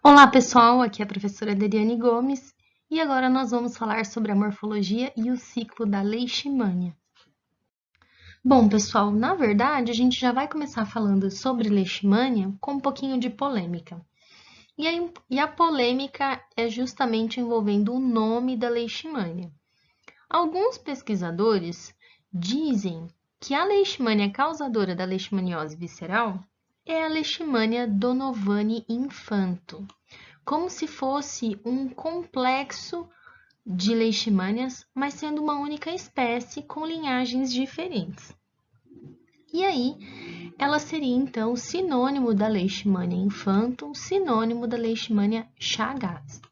Olá, pessoal! Aqui é a professora Deriane Gomes e agora nós vamos falar sobre a morfologia e o ciclo da leishmania. Bom, pessoal, na verdade, a gente já vai começar falando sobre leishmania com um pouquinho de polêmica. E a polêmica é justamente envolvendo o nome da leishmania. Alguns pesquisadores dizem que a leishmania causadora da leishmaniose visceral é a leishmania donovani infanto, como se fosse um complexo de leishmanias, mas sendo uma única espécie com linhagens diferentes. E aí, ela seria então sinônimo da leishmania infantum, sinônimo da leishmania chagas.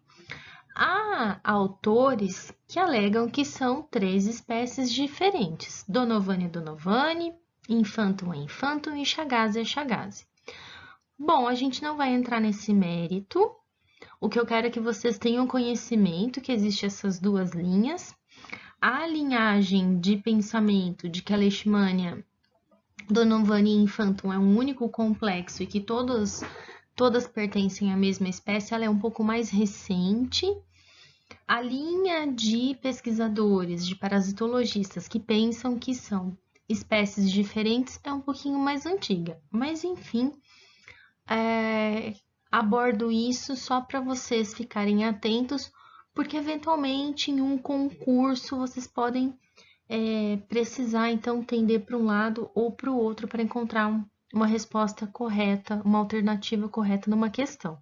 Há autores que alegam que são três espécies diferentes: donovani é donovani, infantum é infantum e chagas é chagase. Bom, a gente não vai entrar nesse mérito. O que eu quero é que vocês tenham conhecimento que existem essas duas linhas. A linhagem de pensamento de que a leishmania donovani infantum é um único complexo e que todas pertencem à mesma espécie, ela é um pouco mais recente. A linha de pesquisadores, de parasitologistas que pensam que são espécies diferentes é um pouquinho mais antiga, mas enfim, abordo isso só para vocês ficarem atentos, porque eventualmente em um concurso vocês podem precisar então tender para um lado ou para o outro para encontrar uma resposta correta, uma alternativa correta numa questão.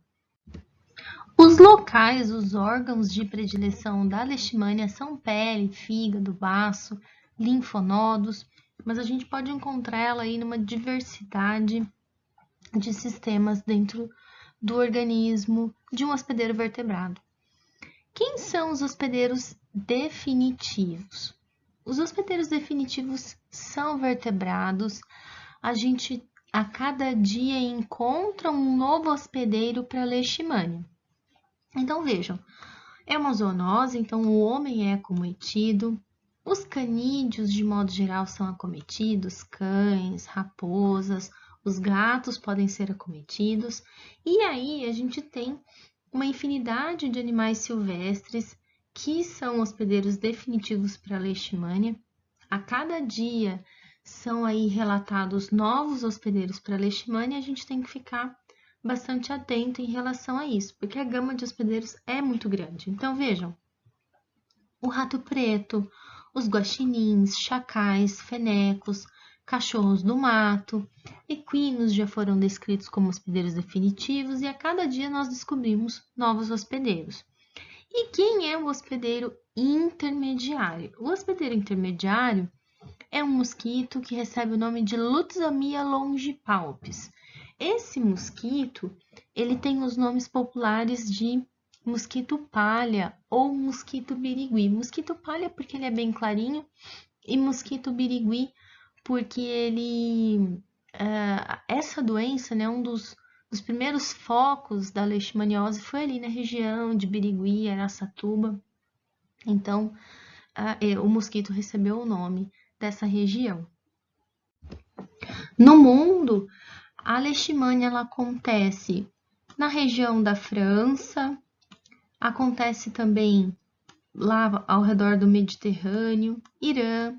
Os locais, os órgãos de predileção da leishmania são pele, fígado, baço, linfonodos, mas a gente pode encontrar ela aí numa diversidade de sistemas dentro do organismo de um hospedeiro vertebrado. Quem são os hospedeiros definitivos? Os hospedeiros definitivos são vertebrados. A gente a cada dia encontra um novo hospedeiro para a leishmania. Então vejam, é uma zoonose, então o homem é acometido. Os canídeos, de modo geral, são acometidos, cães, raposas, os gatos podem ser acometidos. E aí a gente tem uma infinidade de animais silvestres que são hospedeiros definitivos para a leishmania. A cada dia são aí relatados novos hospedeiros para a leishmania, a gente tem que ficar bastante atento em relação a isso, porque a gama de hospedeiros é muito grande. Então vejam, o rato preto, os guaxinins, chacais, fenecos, cachorros do mato, equinos já foram descritos como hospedeiros definitivos e a cada dia nós descobrimos novos hospedeiros. E quem é o hospedeiro intermediário? O hospedeiro intermediário é um mosquito que recebe o nome de Lutzamia longipalpis. Esse mosquito, ele tem os nomes populares de mosquito palha ou mosquito birigui. Mosquito palha porque ele é bem clarinho e mosquito birigui porque essa doença, né, um dos primeiros focos da leishmaniose foi ali na região de Birigui, Araçatuba. Então, o mosquito recebeu o nome dessa região. No mundo, a leishmania ela acontece na região da França, acontece também lá ao redor do Mediterrâneo, Irã,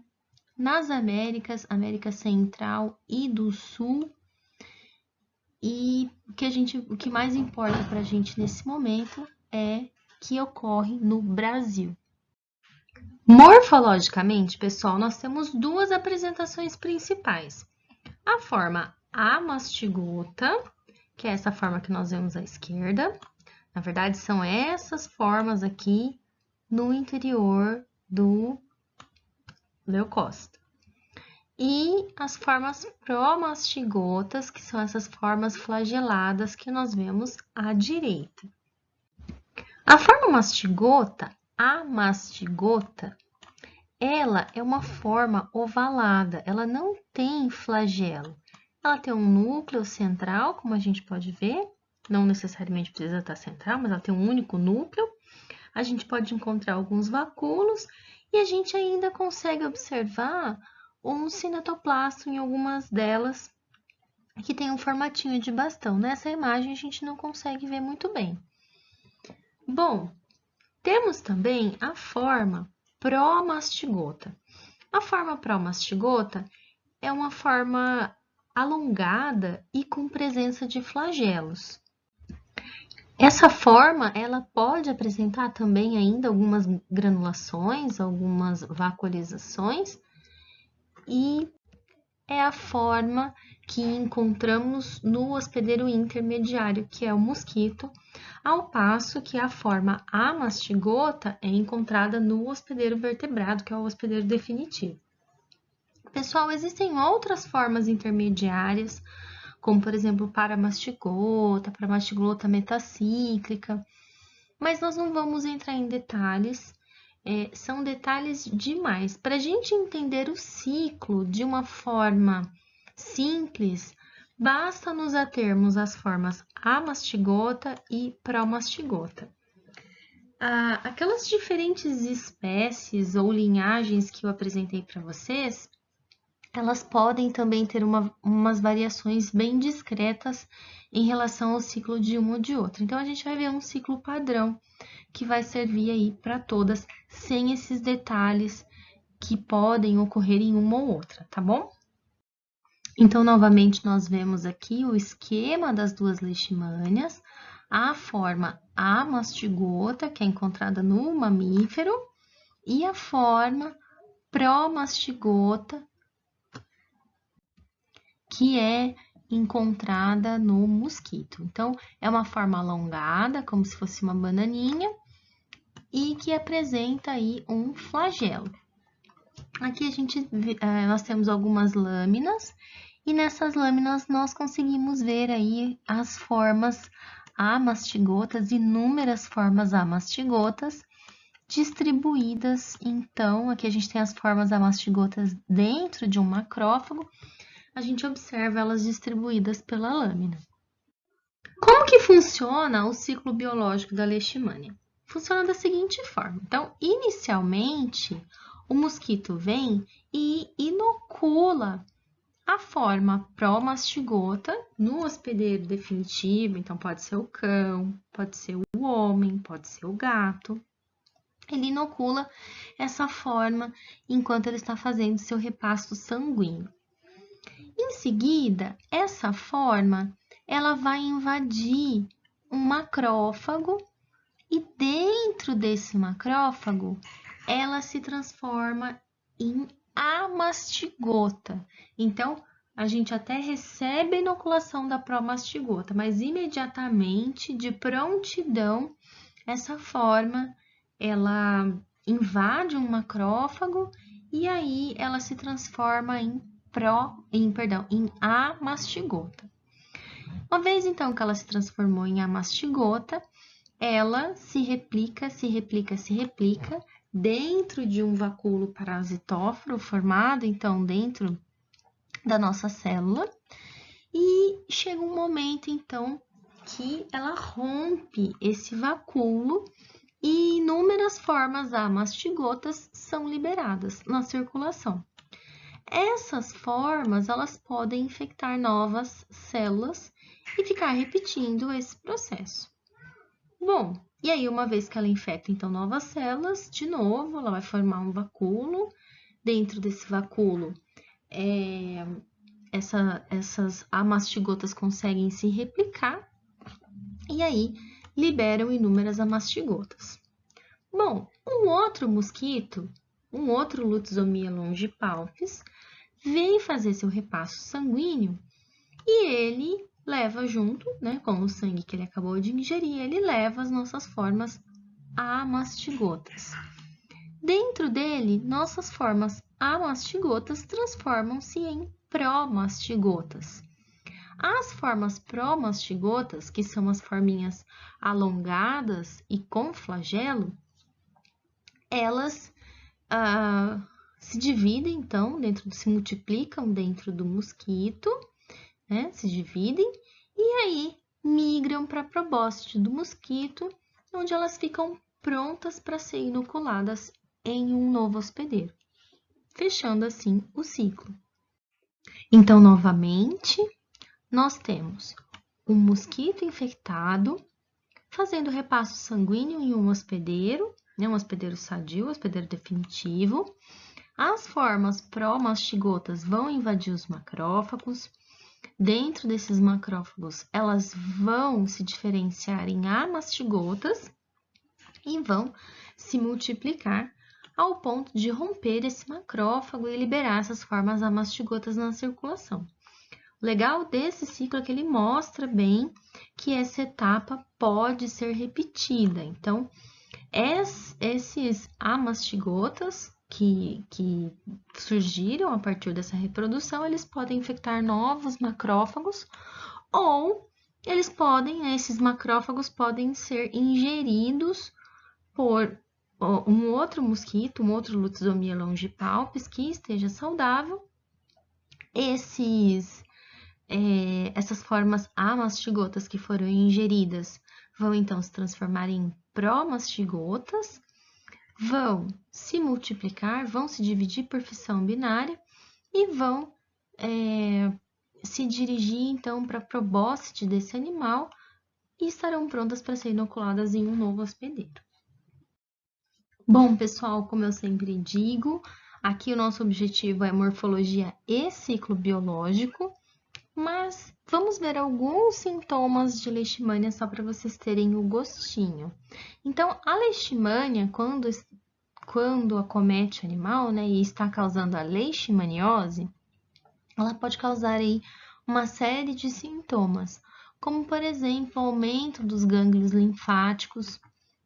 nas Américas, América Central e do Sul. E o que mais importa para a gente nesse momento é que ocorre no Brasil. Morfologicamente, pessoal, nós temos duas apresentações principais. A forma amastigota, que é essa forma que nós vemos à esquerda. Na verdade, são essas formas aqui no interior do leucócito. E as formas promastigotas, que são essas formas flageladas que nós vemos à direita. A forma mastigota, a mastigota, ela é uma forma ovalada, ela não tem flagelo. Ela tem um núcleo central, como a gente pode ver, não necessariamente precisa estar central, mas ela tem um único núcleo. A gente pode encontrar alguns vacúolos e a gente ainda consegue observar um cinetoplasto em algumas delas, que tem um formatinho de bastão. Nessa imagem a gente não consegue ver muito bem. Bom, temos também a forma pró-mastigota. A forma pró-mastigota é uma forma alongada e com presença de flagelos. Essa forma, ela pode apresentar também ainda algumas granulações, algumas vacuolizações, e é a forma que encontramos no hospedeiro intermediário, que é o mosquito, ao passo que a forma amastigota é encontrada no hospedeiro vertebrado, que é o hospedeiro definitivo. Pessoal, existem outras formas intermediárias, como por exemplo paramastigota metacíclica, mas nós não vamos entrar em detalhes, são detalhes demais. Para a gente entender o ciclo de uma forma simples, basta nos atermos às formas amastigota e promastigota. Aquelas diferentes espécies ou linhagens que eu apresentei para vocês, elas podem também ter umas variações bem discretas em relação ao ciclo de uma ou de outra. Então, a gente vai ver um ciclo padrão que vai servir aí para todas, sem esses detalhes que podem ocorrer em uma ou outra, tá bom? Então, novamente, nós vemos aqui o esquema das duas leishmanias, a forma amastigota, que é encontrada no mamífero, e a forma promastigota, que é encontrada no mosquito. Então, é uma forma alongada, como se fosse uma bananinha, e que apresenta aí um flagelo. Aqui nós temos algumas lâminas, e nessas lâminas nós conseguimos ver aí as formas amastigotas, inúmeras formas amastigotas, distribuídas. Então, aqui a gente tem as formas amastigotas dentro de um macrófago, a gente observa elas distribuídas pela lâmina. Como que funciona o ciclo biológico da leishmania? Funciona da seguinte forma. Então, inicialmente, o mosquito vem e inocula a forma pró-mastigota no hospedeiro definitivo. Então, pode ser o cão, pode ser o homem, pode ser o gato. Ele inocula essa forma enquanto ele está fazendo seu repasto sanguíneo. Em seguida, essa forma, ela vai invadir um macrófago e dentro desse macrófago, ela se transforma em amastigota. Então, a gente até recebe a inoculação da promastigota, mas imediatamente, de prontidão, essa forma, ela invade um macrófago e aí ela se transforma em amastigota. Uma vez então que ela se transformou em amastigota, ela se replica dentro de um vacúolo parasitóforo formado então dentro da nossa célula, e chega um momento então que ela rompe esse vacúolo e inúmeras formas amastigotas são liberadas na circulação. Essas formas, elas podem infectar novas células e ficar repetindo esse processo. Bom, e aí uma vez que ela infecta, então, novas células, de novo, ela vai formar um vacúolo. Dentro desse vacúolo, essas amastigotas conseguem se replicar e aí liberam inúmeras amastigotas. Bom, um outro mosquito, um outro Lutzomia longipalpis, vem fazer seu repasso sanguíneo e ele leva junto, né, com o sangue que ele acabou de ingerir, ele leva as nossas formas amastigotas. Dentro dele, nossas formas amastigotas transformam-se em promastigotas. As formas promastigotas, que são as forminhas alongadas e com flagelo, elas se dividem, então, se multiplicam dentro do mosquito, né? Se dividem e aí migram para a probóscide do mosquito, onde elas ficam prontas para ser inoculadas em um novo hospedeiro, fechando assim o ciclo. Então, novamente, nós temos um mosquito infectado fazendo repasso sanguíneo em um hospedeiro, né, um hospedeiro sadio, hospedeiro definitivo. As formas pró-mastigotas vão invadir os macrófagos. Dentro desses macrófagos, elas vão se diferenciar em amastigotas e vão se multiplicar ao ponto de romper esse macrófago e liberar essas formas amastigotas na circulação. O legal desse ciclo é que ele mostra bem que essa etapa pode ser repetida. Então, esses amastigotas que surgiram a partir dessa reprodução, eles podem infectar novos macrófagos ou eles podem, esses macrófagos podem ser ingeridos por um outro mosquito, um outro Lutzomia longipalpis que esteja saudável. Essas formas amastigotas que foram ingeridas vão então se transformar em pró-mastigotas, vão se multiplicar, vão se dividir por fissão binária e vão se dirigir então para a probóscide desse animal e estarão prontas para ser inoculadas em um novo hospedeiro. Bom, pessoal, como eu sempre digo, aqui o nosso objetivo é morfologia e ciclo biológico, mas vamos ver alguns sintomas de leishmania só para vocês terem o gostinho. Então, a leishmania, quando acomete o animal, né, e está causando a leishmaniose, ela pode causar aí uma série de sintomas, como, por exemplo, aumento dos gânglios linfáticos,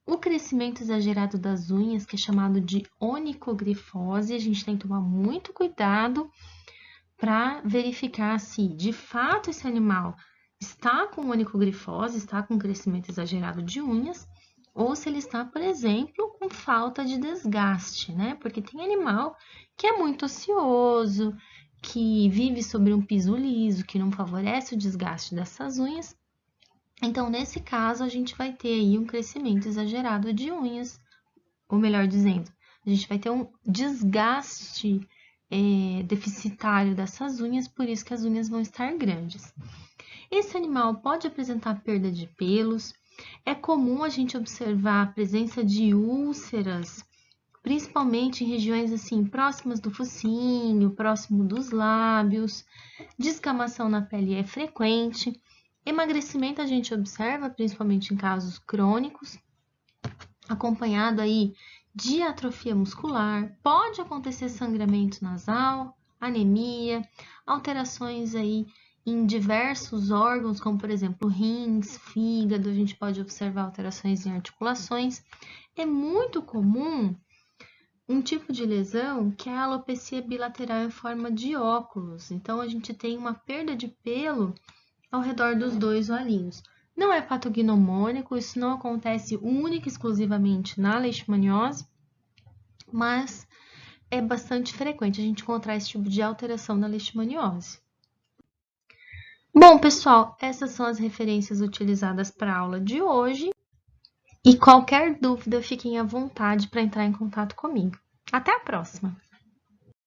o crescimento exagerado das unhas, que é chamado de onicogrifose. A gente tem que tomar muito cuidado para verificar se, de fato, esse animal está com onicogrifose, está com crescimento exagerado de unhas, ou se ele está, por exemplo, com falta de desgaste, né? Porque tem animal que é muito ocioso, que vive sobre um piso liso, que não favorece o desgaste dessas unhas. Então, nesse caso, a gente vai ter aí um crescimento exagerado de unhas, ou melhor dizendo, a gente vai ter um desgaste deficitário dessas unhas, por isso que as unhas vão estar grandes. Esse animal pode apresentar perda de pelos, é comum a gente observar a presença de úlceras, principalmente em regiões assim próximas do focinho, próximo dos lábios, descamação na pele é frequente. Emagrecimento a gente observa, principalmente em casos crônicos, acompanhado aí de atrofia muscular, pode acontecer sangramento nasal, anemia, alterações aí em diversos órgãos, como por exemplo rins, fígado, a gente pode observar alterações em articulações. É muito comum um tipo de lesão que é a alopecia bilateral em forma de óculos, então a gente tem uma perda de pelo ao redor dos dois olhinhos. Não é patognomônico, isso não acontece única e exclusivamente na leishmaniose, mas é bastante frequente a gente encontrar esse tipo de alteração na leishmaniose. Bom, pessoal, essas são as referências utilizadas para a aula de hoje. E qualquer dúvida, fiquem à vontade para entrar em contato comigo. Até a próxima!